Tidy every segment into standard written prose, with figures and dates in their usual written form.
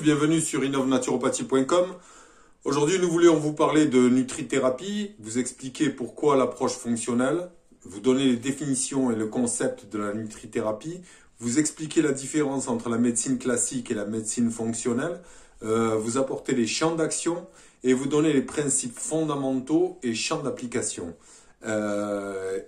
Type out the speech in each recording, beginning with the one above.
bienvenue sur innovnaturopathie.com. Aujourd'hui, nous voulions vous parler de nutrithérapie, vous expliquer pourquoi l'approche fonctionnelle, vous donner les définitions et le concept de la nutrithérapie, vous expliquer la différence entre la médecine classique et la médecine fonctionnelle, vous apporter les champs d'action et vous donner les principes fondamentaux et champs d'application.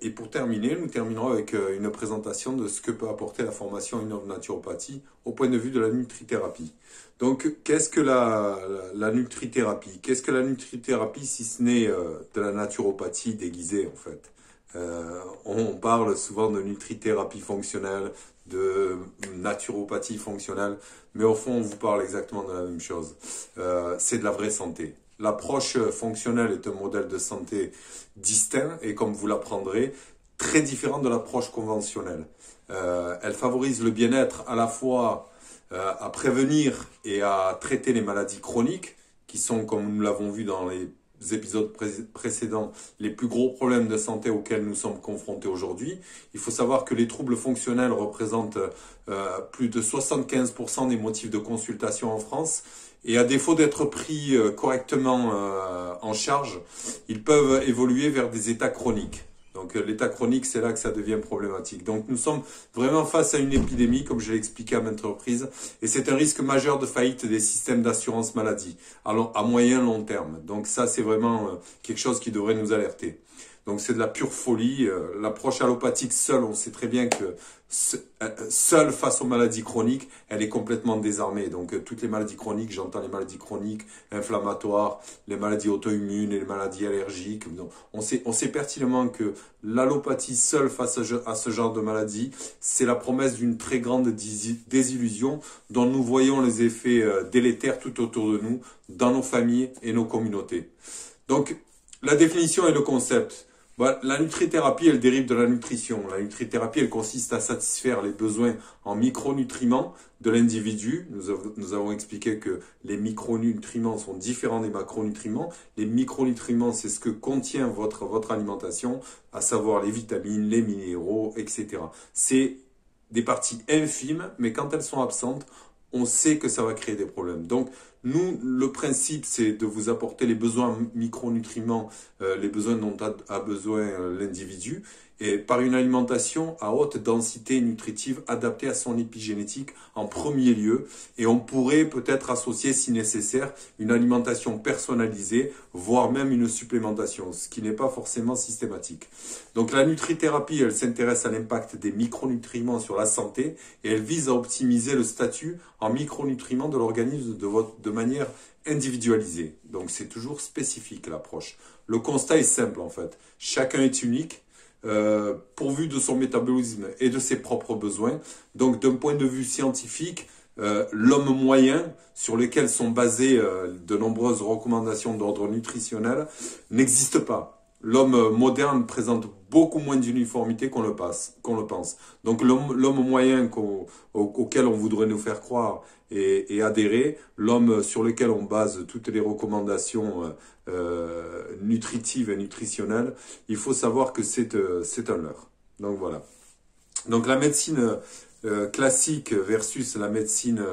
Et pour terminer, nous terminerons avec une présentation de ce que peut apporter la formation Innovnaturopathie au point de vue de la nutrithérapie. Donc, qu'est-ce que la nutrithérapie? Qu'est-ce que la nutrithérapie si ce n'est de la naturopathie déguisée en fait? On parle souvent de nutrithérapie fonctionnelle, de naturopathie fonctionnelle, mais au fond, on vous parle exactement de la même chose. C'est de la vraie santé. L'approche fonctionnelle est un modèle de santé distinct et, comme vous l'apprendrez, très différent de l'approche conventionnelle. Elle favorise le bien-être à la fois à prévenir et à traiter les maladies chroniques, qui sont, comme nous l'avons vu dans les épisodes précédents, les plus gros problèmes de santé auxquels nous sommes confrontés aujourd'hui. Il faut savoir que les troubles fonctionnels représentent plus de 75% des motifs de consultation en France. Et à défaut d'être pris correctement en charge, ils peuvent évoluer vers des états chroniques. Donc l'état chronique, c'est là que ça devient problématique. Donc nous sommes vraiment face à une épidémie, comme je l'ai expliqué à maintes reprises, et c'est un risque majeur de faillite des systèmes d'assurance maladie, à moyen long terme. Donc ça, c'est vraiment quelque chose qui devrait nous alerter. Donc c'est de la pure folie. L'approche allopathique seule, on sait très bien que seule face aux maladies chroniques, elle est complètement désarmée. Donc toutes les maladies chroniques, j'entends les maladies chroniques, inflammatoires, les maladies auto-immunes et les maladies allergiques. Donc, on sait pertinemment que l'allopathie seule face à ce genre de maladie, c'est la promesse d'une très grande désillusion dont nous voyons les effets délétères tout autour de nous, dans nos familles et nos communautés. Donc la définition et le concept. La nutrithérapie, elle dérive de la nutrition. La nutrithérapie, elle consiste à satisfaire les besoins en micronutriments de l'individu. Nous avons expliqué que les micronutriments sont différents des macronutriments. Les micronutriments, c'est ce que contient votre alimentation, à savoir les vitamines, les minéraux, etc. C'est des parties infimes, mais quand elles sont absentes, on sait que ça va créer des problèmes. Donc, nous, le principe, c'est de vous apporter les besoins micronutriments, les besoins dont a besoin l'individu, et par une alimentation à haute densité nutritive adaptée à son épigénétique en premier lieu. Et on pourrait peut-être associer, si nécessaire, une alimentation personnalisée, voire même une supplémentation, ce qui n'est pas forcément systématique. Donc la nutrithérapie, elle s'intéresse à l'impact des micronutriments sur la santé et elle vise à optimiser le statut en micronutriments de l'organisme de manière individualisée. Donc c'est toujours spécifique l'approche. Le constat est simple en fait. Chacun est unique, pourvu de son métabolisme et de ses propres besoins. Donc d'un point de vue scientifique, l'homme moyen, sur lequel sont basées de nombreuses recommandations d'ordre nutritionnel, n'existe pas. L'homme moderne présente beaucoup moins d'uniformité qu'on le pense. Donc l'homme moyen auquel on voudrait nous faire croire et adhérer, l'homme sur lequel on base toutes les recommandations nutritives et nutritionnelles, il faut savoir que c'est un leurre. Donc voilà. Donc la médecine classique versus la médecine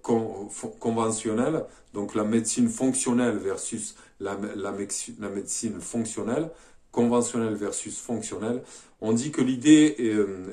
conventionnelle, donc la médecine fonctionnelle versus la médecine fonctionnelle, conventionnelle versus fonctionnelle. On dit que l'idée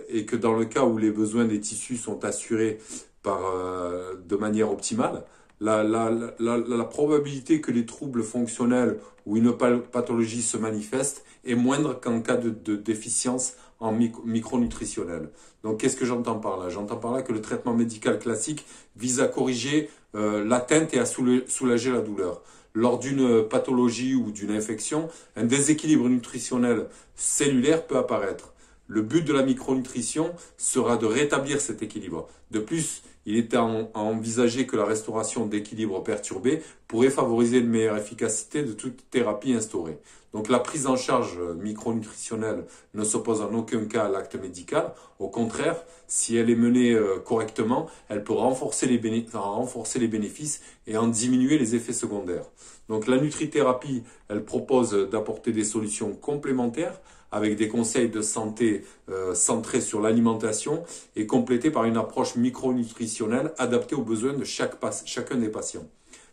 est que dans le cas où les besoins des tissus sont assurés de manière optimale, la probabilité que les troubles fonctionnels ou une pathologie se manifestent est moindre qu'en cas de déficience en micronutritionnel. Donc qu'est-ce que j'entends par là? J'entends par là que le traitement médical classique vise à corriger l'atteinte et à soulager la douleur. Lors d'une pathologie ou d'une infection, un déséquilibre nutritionnel cellulaire peut apparaître. Le but de la micronutrition sera de rétablir cet équilibre. De plus, il est à envisager que la restauration d'équilibre perturbé pourrait favoriser une meilleure efficacité de toute thérapie instaurée. Donc la prise en charge micronutritionnelle ne s'oppose en aucun cas à l'acte médical. Au contraire, si elle est menée correctement, elle peut renforcer les bénéfices et en diminuer les effets secondaires. Donc la nutrithérapie, elle propose d'apporter des solutions complémentaires avec des conseils de santé centrés sur l'alimentation et complétés par une approche micronutritionnelle adaptée aux besoins de chacun des patients.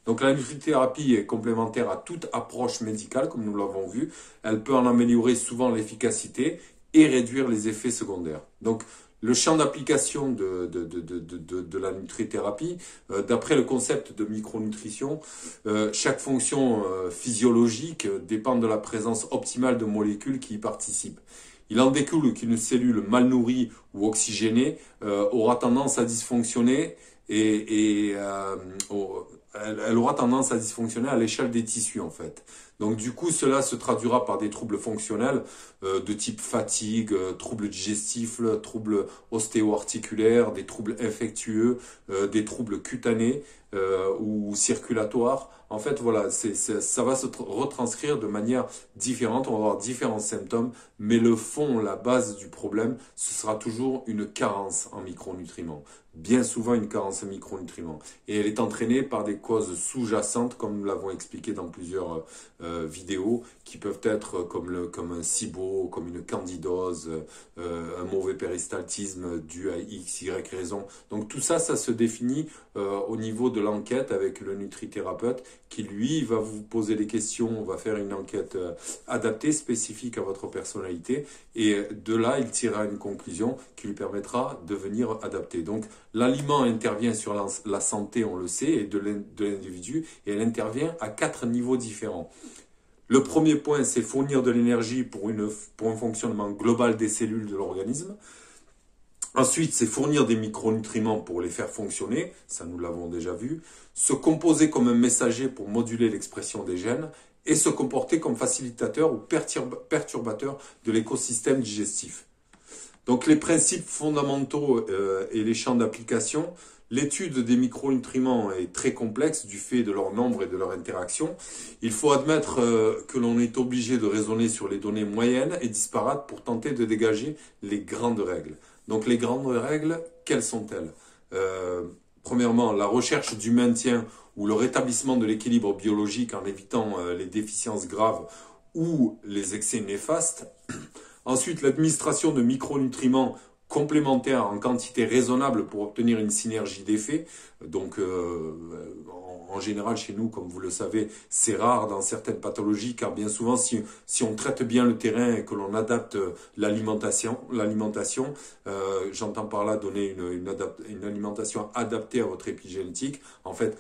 Donc la nutrithérapie est complémentaire à toute approche médicale, comme nous l'avons vu. Elle peut en améliorer souvent l'efficacité et réduire les effets secondaires. Donc le champ d'application de la nutrithérapie, d'après le concept de micronutrition, chaque fonction physiologique dépend de la présence optimale de molécules qui y participent. Il en découle qu'une cellule mal nourrie ou oxygénée aura tendance à dysfonctionner elle aura tendance à dysfonctionner à l'échelle des tissus en fait. Donc du coup, cela se traduira par des troubles fonctionnels de type fatigue, troubles digestifs, troubles ostéo-articulaires, des troubles infectieux, des troubles cutanés ou circulatoires. En fait, voilà, ça va se retranscrire de manière différente. On va avoir différents symptômes, mais le fond, la base du problème, ce sera toujours une carence en micronutriments. Bien souvent une carence en micronutriments. Et elle est entraînée par des causes sous-jacentes, comme nous l'avons expliqué dans plusieurs vidéos, qui peuvent être comme un SIBO, comme une candidose, un mauvais péristaltisme dû à X, Y raison. Donc tout ça, ça se définit au niveau de l'enquête avec le nutrithérapeute qui, lui, va vous poser des questions, va faire une enquête adaptée, spécifique à votre personnalité. Et de là, il tirera une conclusion qui lui permettra de venir adapter. Donc, l'aliment intervient sur la santé, on le sait, et de l'individu, et elle intervient à 4 niveaux différents. Le premier point, c'est fournir de l'énergie pour un fonctionnement global des cellules de l'organisme. Ensuite, c'est fournir des micronutriments pour les faire fonctionner, ça nous l'avons déjà vu. Se composer comme un messager pour moduler l'expression des gènes et se comporter comme facilitateur ou perturbateur de l'écosystème digestif. Donc les principes fondamentaux et les champs d'application. L'étude des micronutriments est très complexe du fait de leur nombre et de leur interaction. Il faut admettre que l'on est obligé de raisonner sur les données moyennes et disparates pour tenter de dégager les grandes règles. Donc les grandes règles, quelles sont-elles? Premièrement, la recherche du maintien ou le rétablissement de l'équilibre biologique en évitant les déficiences graves ou les excès néfastes. Ensuite, l'administration de micronutriments complémentaires en quantité raisonnable pour obtenir une synergie d'effets. Donc, en général, chez nous, comme vous le savez, c'est rare dans certaines pathologies, car bien souvent, si on traite bien le terrain et que l'on adapte l'alimentation, j'entends par là donner une alimentation adaptée à votre épigénétique, en fait,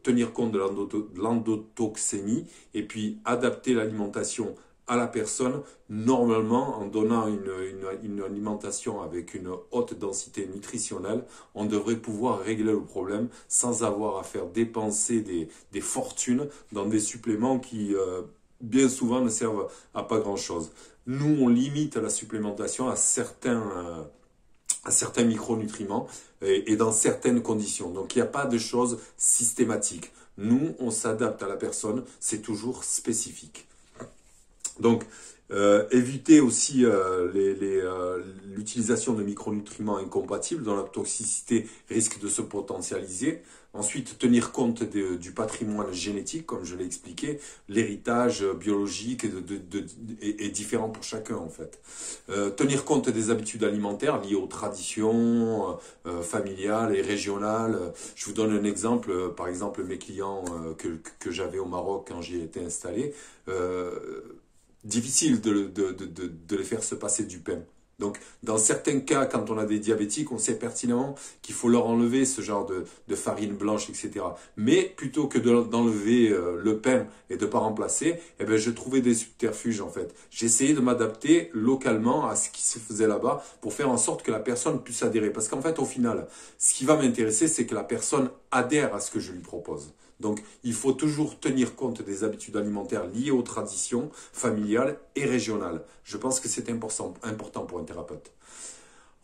tenir compte de l'endotoxémie et puis adapter l'alimentation à la personne, normalement, en donnant une alimentation avec une haute densité nutritionnelle, on devrait pouvoir régler le problème sans avoir à faire dépenser des fortunes dans des suppléments qui, bien souvent, ne servent à pas grand-chose. Nous, on limite la supplémentation à certains micronutriments et dans certaines conditions. Donc, il n'y a pas de choses systématiques. Nous, on s'adapte à la personne, c'est toujours spécifique. Donc, éviter aussi l'utilisation de micronutriments incompatibles dont la toxicité risque de se potentialiser. Ensuite, tenir compte du patrimoine génétique, comme je l'ai expliqué. L'héritage biologique est différent pour chacun, en fait. Tenir compte des habitudes alimentaires liées aux traditions familiales et régionales. Je vous donne un exemple. Par exemple, mes clients que j'avais au Maroc quand j'y étais installé, difficile de les faire se passer du pain. Donc, dans certains cas, quand on a des diabétiques, on sait pertinemment qu'il faut leur enlever ce genre de farine blanche, etc. Mais plutôt que d'enlever le pain et de ne pas remplacer, eh ben, je trouvais des subterfuges en fait. J'essayais de m'adapter localement à ce qui se faisait là-bas pour faire en sorte que la personne puisse adhérer. Parce qu'en fait, au final, ce qui va m'intéresser, c'est que la personne adhère à ce que je lui propose. Donc, il faut toujours tenir compte des habitudes alimentaires liées aux traditions familiales et régionales. Je pense que c'est important pour un thérapeute.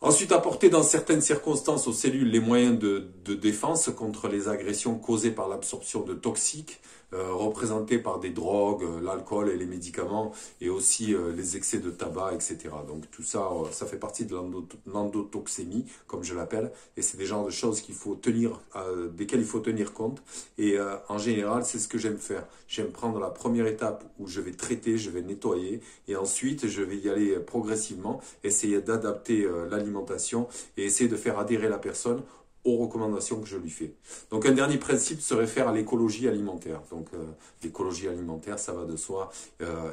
Ensuite, apporter dans certaines circonstances aux cellules les moyens de défense contre les agressions causées par l'absorption de toxiques, représentés par des drogues, l'alcool et les médicaments, et aussi les excès de tabac, etc. Donc tout ça, ça fait partie de l'endotoxémie, comme je l'appelle, et c'est des genres de choses desquelles il faut tenir compte. Et en général, c'est ce que j'aime faire. J'aime prendre la première étape où je vais traiter, je vais nettoyer, et ensuite je vais y aller progressivement, essayer d'adapter l'alimentation et essayer de faire adhérer la personne aux recommandations que je lui fais. Donc un dernier principe serait faire à l'écologie alimentaire. Donc l'écologie alimentaire, ça va de soi.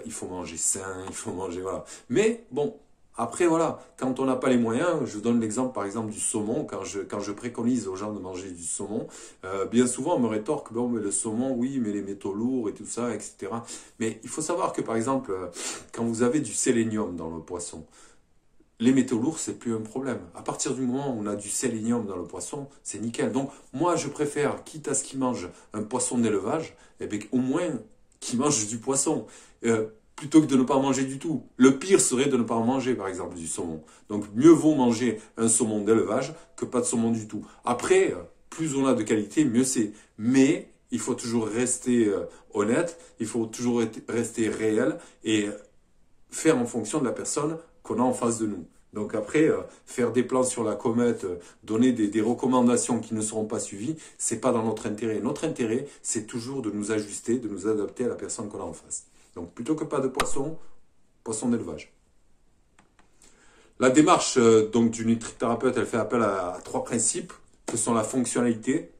Il faut manger sain, il faut manger, voilà. Mais bon, après voilà, quand on n'a pas les moyens, je vous donne l'exemple par exemple du saumon. Quand je préconise aux gens de manger du saumon, bien souvent on me rétorque, bon mais le saumon, oui, mais les métaux lourds et tout ça, etc. Mais il faut savoir que par exemple, quand vous avez du sélénium dans le poisson, les métaux lourds, c'est plus un problème. À partir du moment où on a du sélénium dans le poisson, c'est nickel. Donc, moi, je préfère, quitte à ce qu'il mange un poisson d'élevage, eh bien, au moins qu'il mange du poisson, plutôt que de ne pas en manger du tout. Le pire serait de ne pas en manger, par exemple, du saumon. Donc, mieux vaut manger un saumon d'élevage que pas de saumon du tout. Après, plus on a de qualité, mieux c'est. Mais il faut toujours rester honnête, il faut toujours rester réel et faire en fonction de la personne qu'on a en face de nous. Donc après, faire des plans sur la comète, donner des recommandations qui ne seront pas suivies, c'est pas dans notre intérêt. Notre intérêt, c'est toujours de nous ajuster, de nous adapter à la personne qu'on a en face. Donc plutôt que pas de poisson, poisson d'élevage. La démarche donc du nutrithérapeute, elle fait appel à trois principes, que sont la fonctionnalité,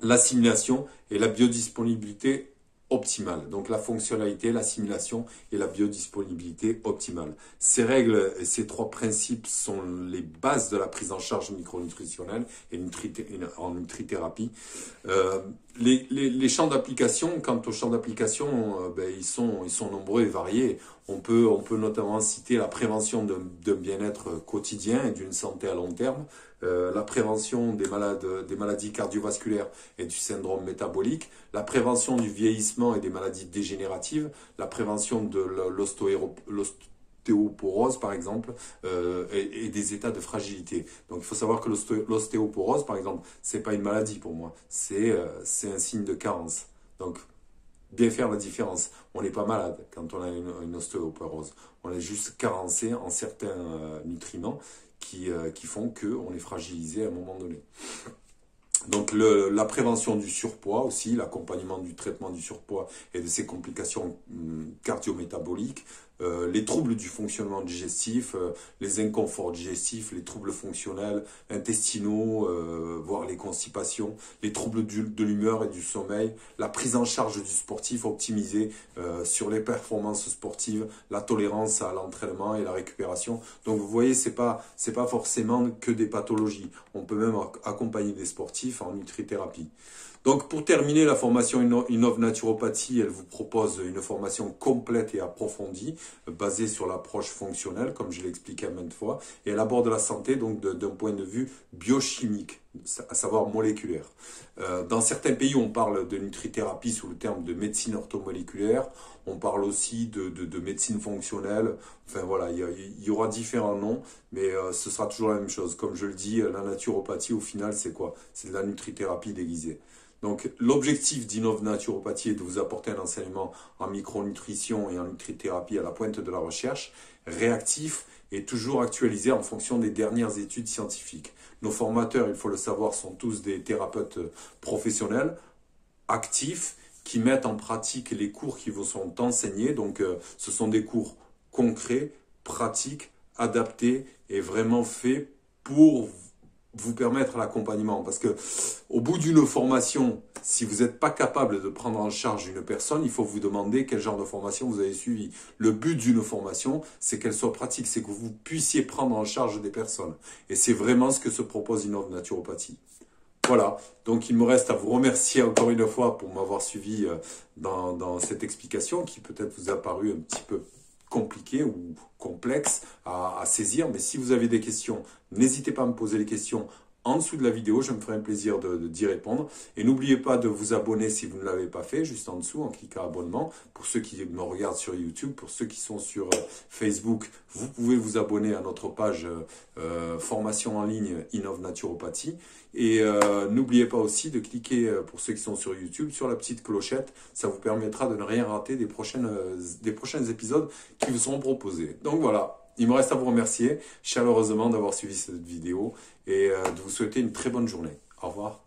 l'assimilation et la biodisponibilité optimale. Donc la fonctionnalité, l'assimilation et la biodisponibilité optimale. Ces règles et ces trois principes sont les bases de la prise en charge micronutritionnelle et en nutrithérapie. Les champs d'application, quant aux champs d'application, ils sont nombreux et variés. On peut notamment citer la prévention d'un bien-être quotidien et d'une santé à long terme, la prévention des maladies cardiovasculaires et du syndrome métabolique, la prévention du vieillissement et des maladies dégénératives, la prévention de l'ostéoporose par exemple, et des états de fragilité. Donc il faut savoir que l'ostéoporose par exemple, c'est pas une maladie pour moi, c'est un signe de carence. Donc bien faire la différence. On n'est pas malade quand on a une ostéoporose. On est juste carencé en certains nutriments qui font qu'on est fragilisé à un moment donné. Donc la prévention du surpoids aussi, l'accompagnement du traitement du surpoids et de ses complications cardio-métaboliques, les troubles du fonctionnement digestif, les inconforts digestifs, les troubles fonctionnels, intestinaux, voire les constipations, les troubles de l'humeur et du sommeil, la prise en charge du sportif optimisée sur les performances sportives, la tolérance à l'entraînement et la récupération. Donc vous voyez, c'est pas forcément que des pathologies. On peut même accompagner des sportifs en nutrithérapie. Donc pour terminer, la formation Innov Naturopathie, elle vous propose une formation complète et approfondie, basée sur l'approche fonctionnelle, comme je l'ai expliqué maintes fois, et elle aborde la santé donc d'un point de vue biochimique, à savoir moléculaire. Dans certains pays, on parle de nutrithérapie sous le terme de médecine orthomoléculaire, on parle aussi de médecine fonctionnelle, enfin voilà, il y aura différents noms, mais ce sera toujours la même chose. Comme je le dis, la naturopathie, au final, c'est quoi? C'est de la nutrithérapie déguisée. Donc l'objectif d'Innov Naturopathie est de vous apporter un enseignement en micronutrition et en nutrithérapie à la pointe de la recherche, réactif et toujours actualisé en fonction des dernières études scientifiques. Nos formateurs, il faut le savoir, sont tous des thérapeutes professionnels, actifs, qui mettent en pratique les cours qui vous sont enseignés. Donc ce sont des cours concrets, pratiques, adaptés et vraiment faits pour vous permettre l'accompagnement. Parce que au bout d'une formation, si vous n'êtes pas capable de prendre en charge une personne, il faut vous demander quel genre de formation vous avez suivi. Le but d'une formation, c'est qu'elle soit pratique, c'est que vous puissiez prendre en charge des personnes. Et c'est vraiment ce que se propose Innov Naturopathie. Voilà, donc il me reste à vous remercier encore une fois pour m'avoir suivi dans cette explication qui peut-être vous a paru un petit peu compliqué ou complexe à saisir. Mais si vous avez des questions, n'hésitez pas à me poser les questions en dessous de la vidéo. Je me ferai un plaisir d'y répondre. Et n'oubliez pas de vous abonner si vous ne l'avez pas fait, juste en dessous, en cliquant abonnement. Pour ceux qui me regardent sur YouTube, pour ceux qui sont sur Facebook, vous pouvez vous abonner à notre page formation en ligne Innov Naturopathie. Et n'oubliez pas aussi de cliquer, pour ceux qui sont sur YouTube, sur la petite clochette. Ça vous permettra de ne rien rater des prochains épisodes qui vous seront proposés. Donc voilà, il me reste à vous remercier chaleureusement d'avoir suivi cette vidéo et de vous souhaiter une très bonne journée. Au revoir.